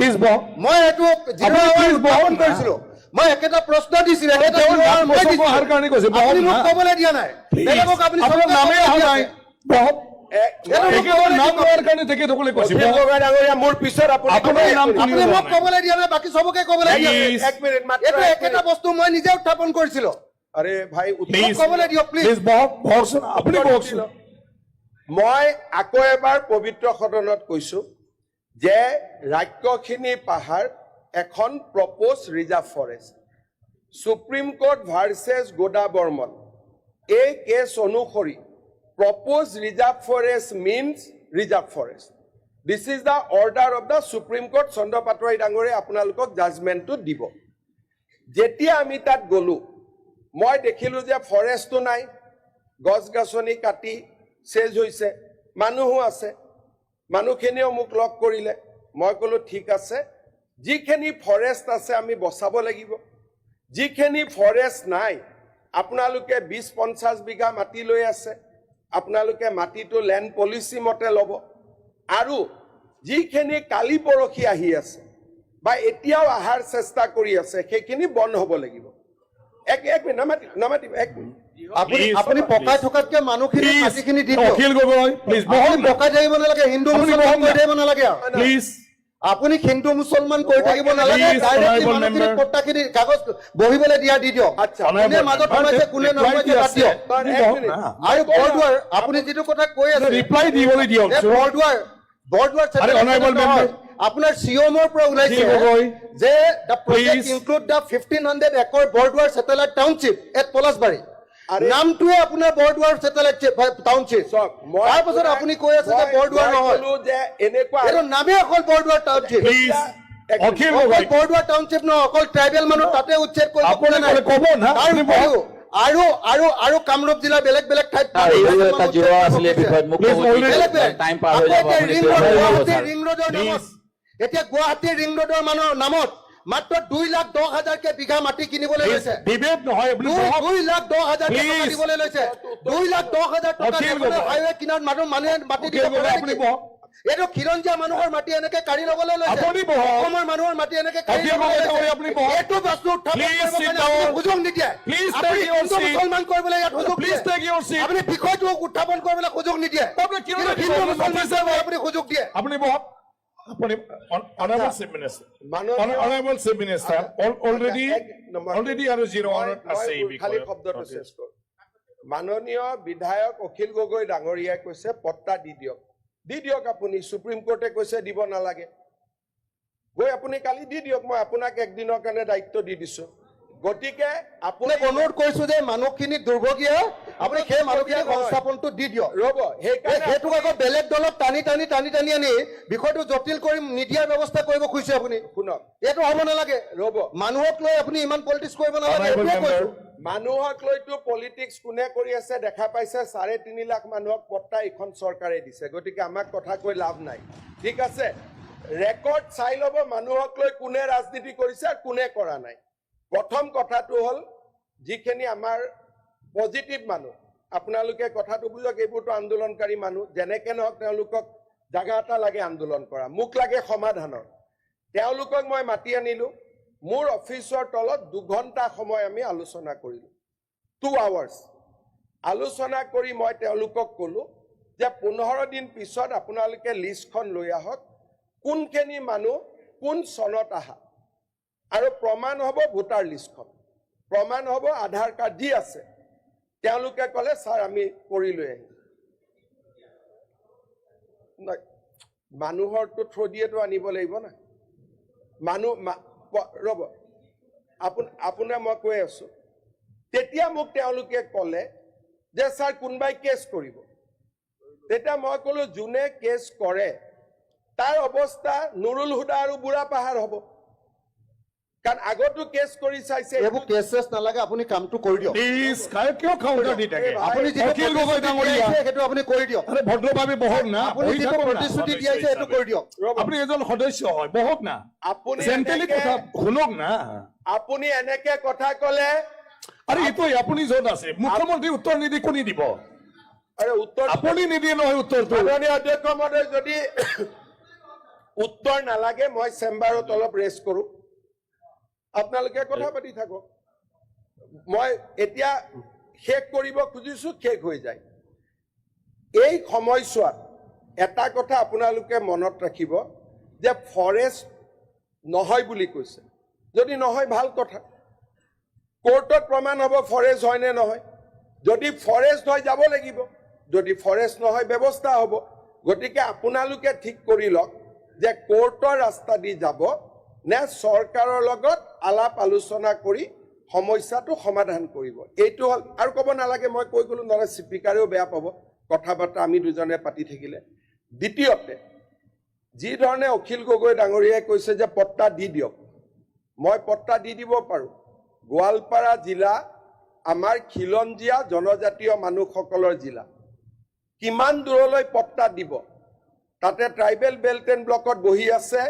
Please বহক মই এইটো উত্থাপন কৰিছিলো মই একেটা প্ৰশ্ন দিছিলো অহাৰ কাৰণে কৈছে বহক আপুনি মোক না ক'বলৈ দিয়া নাই বেলেগক আপুনি আপোনাৰ নামেই অহা নাই বহক একেবাৰে নাম লোৱাৰ কাৰণে তেখেতসকলে কৈছে অখিল গগৈ ডাঙৰীয়া মোৰ পিছত আপোনাৰ নাম আপুনি মোক ক'বলৈ দিয়া নাই বাকী চবকে ক'বলৈ দিয়া নাই এক মিনিট মাত্ৰ এইটো একেটা বস্তু মই নিজে উত্থাপন কৰিছিলো আৰে ভাই প্লিজ ক'বলৈ দিয়ক প্লিজ প্লিজ বহক বহকচোন আপুনি বহকচোন মই আকৌ এবাৰ পবিত্ৰ সদনত কৈছো যে ৰাজ্যখিনি পাহাৰ এখন proposed reserve forest supreme court versus Godavarman এই কেছ অনুসৰি proposed reserve forest means reserve forest this is the order of the supreme court Chandra Patowary ডাঙৰীয়াই আপোনালোকক জাজমেণ্টটো দিব যেতিয়া আমি তাত গ'লো মই দেখিলোঁ যে ফৰেষ্টটো নাই গছ গছনি কাটি চেজ হৈছে মানুহো আছে মানুহখিনিও মোক লগ কৰিলে মই ক'লো ঠিক আছে যিখিনি ফৰেষ্ট আছে আমি বচাব লাগিব যিখিনি ফৰেষ্ট নাই আপোনালোকে 20-50 বিঘা মাটি লৈ আছে আপোনালোকে মাটিটো লেণ্ড পলিচি মতে ল'ব আৰু যিখিনি কালি পৰখি আহি আছে বা এতিয়াও আহাৰ চেষ্টা কৰি আছে সেইখিনি বন্ধ হ'ব লাগিব এক মিনিট নামাতিব এক মিনিট আপুনি পকাই থকাতকে মানুহখিনি মাটিখিনি দি দিয়ক অখিল গগৈ প্লিজ বহক আপুনি পকাই থাকিব নালাগে হিন্দু মুছলমান কৈ থাকিব নালাগে প্লিজ আপুনি হিন্দু মুছলমান কৈ থাকিব নালাগে ডাইৰেক্টলি মানুহখিনি পট্টাখিনি কাগজ বহিবলৈ দিয়া দি দিয়ক আচ্ছা কোনে মাজত সোমাইছে কোনে নোসোমাইছে বাদ দিয়ক আৰু বৰদুৱাৰ আপুনি যিটো কথা কৈ আছে ৰিপ্লাই দিবলৈ দিয়ক বৰদুৱাৰ honorable member আপোনাৰ সিওমৰ পৰা ওলাইছে যে the project include the 1500 acre Bordowar satellite township at Palasbari নামটোৱে আপোনাৰ বৰদুৱাৰ satellite township তাৰ পাছত আপুনি কৈ আছে যে বৰদুৱাৰ নহয় যে এনেকুৱা এটো নামে অকল Borduar township please Akhil Gogoi Borduar township ন অকল ট্ৰাইবেল মানুহ তাতে উচ্ছেদ কৰিব আপুনি ক'ব না আৰু কামৰূপ জিলাৰ বেলেগ বেলেগ ঠাইত এটা জিৰ' আছিলে বিষয়ত মুখ্যমন্ত্ৰী টাইম পাৰ হৈ যাব ৰিং ৰোডৰ নামত এতিয়া গুৱাহাটীৰ ৰিং ৰোডৰ মানুহৰ নামত মাত্ৰ 2,10,000 বিঘা মাটি কিনিবলৈ লৈছে বিভেদ নহয় আপুনি 2,10,000 টকা দিবলৈ লৈছে 2,10,000 টকা হাইৱে কিনাৰত মানুহে মাটি দিব আপুনি বহক এইটো খিৰঞ্জীয়া মানুহৰ মাটি এনেকে কাঢ়ি ল'বলৈ লৈছে আপুনি বহক অসমৰ মানুহৰ মাটি এনেকে কাঢ়ি অখিল গগৈ ডাঙৰীয়া আপুনি বহক এইটো বস্তু উত্থাপন Please কৰিব sit কাৰণে down. সুযোগ নিদিয়ে Please আপুনি take your হিন্দু seat. মুছলমান কৰিবলৈ ইয়াত সুযোগ প্লিজ দিয়ে টেক ইউৰ সিট আপুনি বিষয়টো উত্থাপন কৰিবলৈ সুযোগ নিদিয়ে আপুনি কিয় কিন্তু নিদিব? হিন্দু মুছলমান কৰিবলৈ আপুনি সুযোগ দিয়ে আপুনি বহক আপুনি honorable chief minister honorable chief minister already আৰু জিৰ' আছে এই খালি বিষয়ত শব্দটো চেষ্টা কৰোঁ মাননীয় বিধায়ক অখিল গগৈ ডাঙৰীয়াই কৈছে পট্টা দি দিয়ক আপুনি সুপ্ৰিম কোৰ্টে কৈছে দিব নালাগে গৈ আপুনি কালি দি দিয়ক মই আপোনাক একদিনৰ কাৰণে দায়িত্ব দি দিছো গতিকে আপুনি অনুৰোধ কৰিছো যে মানুহখিনি দুৰ্ভগীয়া আপুনি সেই মানুহখিনি সংস্থাপনটো দি দিয়ক ৰ'ব সেইকাৰণে সেইটোক আকৌ বেলেগ দলক টানি আনি বিষয়টো জটিল কৰি নিদিয়াৰ ব্যৱস্থা কৰিব খুজিছে আপুনি শুনক এইটো হ'ব নালাগে ৰ'ব মানুহক লৈ আপুনি ইমান পলিটিক্স কৰিব নালাগে এইটোৱে কৈছো মানুহক লৈতো পলিটিক্স কোনে কৰি আছে দেখা পাইছে 3.5 লাখ মানুহক পট্টা এখন চৰকাৰে দিছে গতিকে আমাক কথা কৈ লাভ নাই ঠিক আছে ৰেকৰ্ড চাই ল'ব মানুহক লৈ কোনে ৰাজনীতি কৰিছে আৰু কোনে কৰা নাই প্ৰথম কথাটো হ'ল যিখিনি আমাৰ পজিটিভ মানুহ আপোনালোকে কথাটো বুজক এইবোৰতো আন্দোলনকাৰী মানুহ যেনেকৈ নহওক তেওঁলোকক জাগা এটা লাগে আন্দোলন কৰা মোক লাগে সমাধানৰ তেওঁলোকক মই মাতি আনিলোঁ মোৰ অফিচৰ তলত 2 ঘণ্টা সময় আমি আলোচনা কৰিলোঁ 2 hours আলোচনা কৰি মই তেওঁলোকক ক'লোঁ যে 15 দিন পিছত আপোনালোকে লিষ্টখন লৈ আহক কোনখিনি মানুহ কোন চনত আহা আৰু প্ৰমাণ হ'ব ভোটাৰ লিষ্টখন প্ৰমাণ হ'ব আধাৰ কাৰ্ড যি আছে তেওঁলোকে ক'লে ছাৰ আমি কৰি লৈ আহিম মানুহৰটো থ্ৰু দিয়েতো আনিব লাগিব না মানুহ ৰ'ব আপোনাৰ মই কৈ আছো তেতিয়া মোক তেওঁলোকে ক'লে যে ছাৰ কোনোবাই কেছ কৰিব তেতিয়া মই ক'লো যোনে কেছ কৰে তাৰ অৱস্থা নুৰুল হুদা আৰু বুঢ়া পাহাৰ হ'ব কাৰণ আগতো কেছ কৰি চাইছে এইবোৰ কেছ নালাগে আপুনি কামটো কৰি দিয়ক প্লিজ কিয় কাউণ্টাৰ দি থাকে আপুনি অখিল গগৈ ডাঙৰীয়া সেইটো আপুনি কৰি দিয়ক আৰে ভদ্ৰভাৱে বহক না আপুনি যিটো প্ৰতিশ্ৰুতি দিয়াইছে সেইটো কৰি দিয়ক আপুনি এজন সদস্য হয় বহক না আপুনি জেণ্টেলি কথা শুনক না আপুনি এনেকে কথা ক'লে আৰে এইটো আপুনি য'ত আছে মুখ্যমন্ত্ৰী উত্তৰ নিদি কোনে দিব আৰে উত্তৰ আপুনি নিদিয়ে নহয় উত্তৰটো মাননীয় অধ্যক্ষ মহোদয় যদি উত্তৰ নালাগে মই চেম্বাৰত অলপ ৰেষ্ট কৰোঁ আপোনালোকে কথা পাতি থাকক মই এতিয়া শেষ কৰিব খুজিছোঁ শেষ হৈ যায় এই সময়ছোৱাত এটা কথা আপোনালোকে মনত ৰাখিব যে ফৰেষ্ট নহয় বুলি কৈছে যদি নহয় ভাল কথা কোৰ্টত প্ৰমাণ হ'ব ফৰেষ্ট হয় নে নহয় যদি ফৰেষ্ট হয় যাব লাগিব যদি ফৰেষ্ট নহয় ব্যৱস্থা হ'ব গতিকে আপোনালোকে ঠিক কৰি লওক যে কোৰ্টৰ ৰাস্তা দি যাব নে চৰকাৰৰ লগত আলাপ আলোচনা কৰি সমস্যাটো সমাধান কৰিব এইটো হল আৰু ক'ব নালাগে মই কৈ গ'লো নহ'লে স্পীকাৰেও বেয়া পাব কথা বাৰ্তা আমি দুজনে পাতি থাকিলে দ্বিতীয়তে যি ধৰণে অখিল গগৈ ডাঙৰীয়াই কৈছে যে পট্টা দি দিয়ক মই পট্টা দি দিব পাৰোঁ গোৱালপাৰা জিলা আমাৰ খিলঞ্জীয়া জনজাতীয় মানুহসকলৰ জিলা কিমান দূৰলৈ পট্টা দিব তাতে ট্ৰাইবেল বেল্ট এণ্ড ব্লকত বহি আছে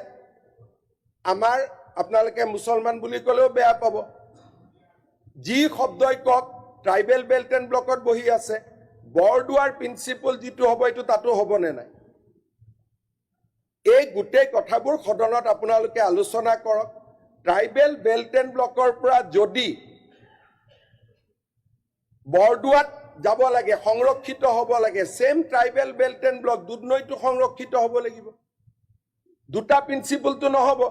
আমাৰ আপোনালোকে মুছলমান বুলি ক'লেও বেয়া পাব যি শব্দই কওক ট্ৰাইবেল বেল্ট এণ্ড ব্লকত বহি আছে বৰদুৱাৰ প্ৰিন্সিপল যিটো হ'ব এইটো তাতো হ'বনে নাই এই গোটেই কথাবোৰ সদনত আপোনালোকে আলোচনা কৰক ট্ৰাইবেল বেল্ট এণ্ড ব্লকৰ পৰা যদি বৰদুৱাত যাব লাগে সংৰক্ষিত হ'ব লাগে same tribal belt and block দুধনৈটো সংৰক্ষিত হ'ব লাগিব দুটা প্ৰিন্সিপলটো নহ'ব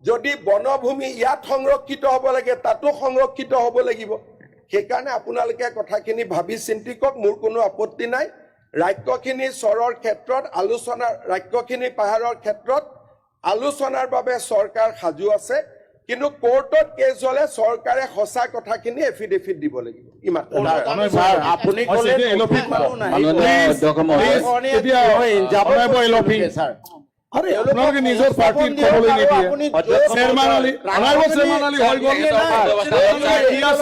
যদি বনভূমি ইয়াত সংৰক্ষিত হ'ব লাগে তাতো সংৰক্ষিত হ'ব লাগিব সেইকাৰণে আপোনালোকে কথাখিনি ভাবি চিন্তি কওক মোৰ কোনো আপত্তি নাই ৰাজ্যখিনি চৰৰ ক্ষেত্ৰত আলোচনা ৰাজ্যখিনি পাহাৰৰ ক্ষেত্ৰত আলোচনাৰ বাবে চৰকাৰ সাজু আছে কিন্তু কোৰ্টত কেছ হ'লে চৰকাৰে সঁচা কথাখিনি এফিডেভিট দিব লাগিব ইমান স্যাৰ আপুনি ক'লে স্যাৰ আৰে আপনাকে নিজেৰ পাৰ্টিৰ খবৰ নিয়ে দিয়ে chairman Ali honourable chairman Ali হয়ে গেল